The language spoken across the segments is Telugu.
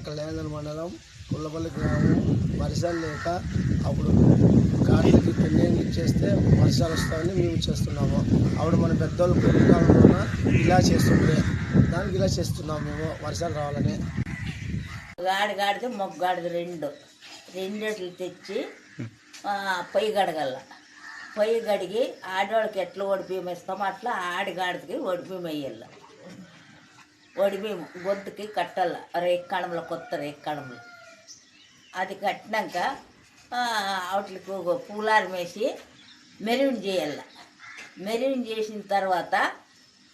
కళ్యాణ మండలం కుళ్ళపల్లి గ్రామం వర్షాలు లేక అప్పుడు కార్లకి పెళ్ళిళ్ళు ఇచ్చేస్తే వర్షాలు వస్తాయని మేము చేస్తున్నాము. అప్పుడు మన పెద్దోళ్ళు పూర్వకాలంలోన ఇలా చేస్తుండే దానికి ఇలా చేస్తున్నాము మేము వర్షాలు రావాలని. గాడిగాడిది మొగ్గాడిది రెండేట్లు తెచ్చి పొయ్యి గడగల. పొయ్యి గడిగి ఆడవాళ్ళకి ఎట్లా ఒడిబియ్యం ఇస్తామో అట్లా ఆడిగాడికి ఒడిబియ్యం వేయాల. ఒడిబియ్యం గొంతుకి కట్టాల రేక్కణంలో, కొత్త రేక్కణంలో. అది కట్టినాక వాటికి పూలారం వేసి మెరూన్ చేయాల. మెరూన్ చేసిన తర్వాత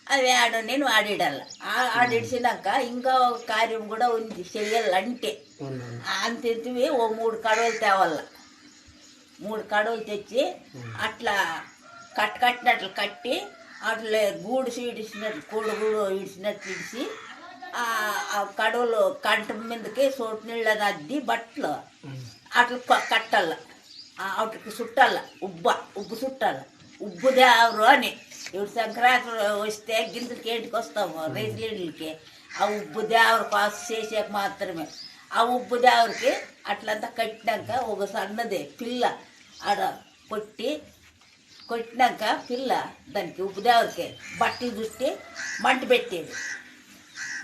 అది నేను ఆడిడాల. ఆడిడిచినాక ఇంకా ఒక కార్యం కూడా ఉంది చెయ్యాలంటే అంతవి ఓ 3 కడవలు తేవాల. 3 కడవలు తెచ్చి అట్లా కట్టినట్లు కట్టి అట్లా గూడు ఇడిచినట్లు గూడు ఇడిచినట్లు ఇడిచి ఆ కడవలు కంట మీదకి సోటు నీళ్ళని అద్ది బట్టలు అట్లా కట్టాల. వాటికి చుట్టాల ఉబ్బు చుట్టాల. ఉబ్బు దేవరు అని ఇప్పుడు సంక్రాంతి వస్తే గింజలకి ఏంటికి వస్తాము రైతులకి. ఆ ఉబ్బు దేవరు కాసు చేసాక మాత్రమే. ఆ ఉబ్బు దేవరికి అట్లంతా కట్టినాక ఒక సన్నది పిల్ల ఆడ కొట్టినాక పిల్ల దానికి ఉబ్బు దేవరికి బట్టలు చుట్టి మంట పెట్టేది.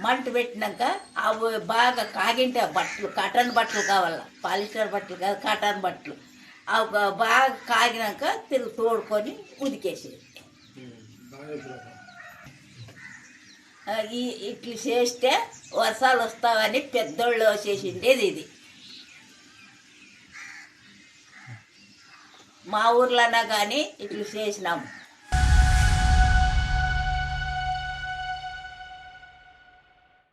మంట పెట్టినాక అవి బాగా కాగింటే బట్టలు కాటన్ బట్టలు కావాల, పాలిస్టర్ బట్టలు కాదు కాటన్ బట్టలు. అవి బాగా కాగినాక తిరిగి తోడుకొని ఉదికేసేది. ఇట్లా చేస్తే వర్షాలు వస్తావని పెద్దోళ్ళు చేసిండేది ఇది. మా ఊర్లోనా కానీ ఇట్లా చేసినాము.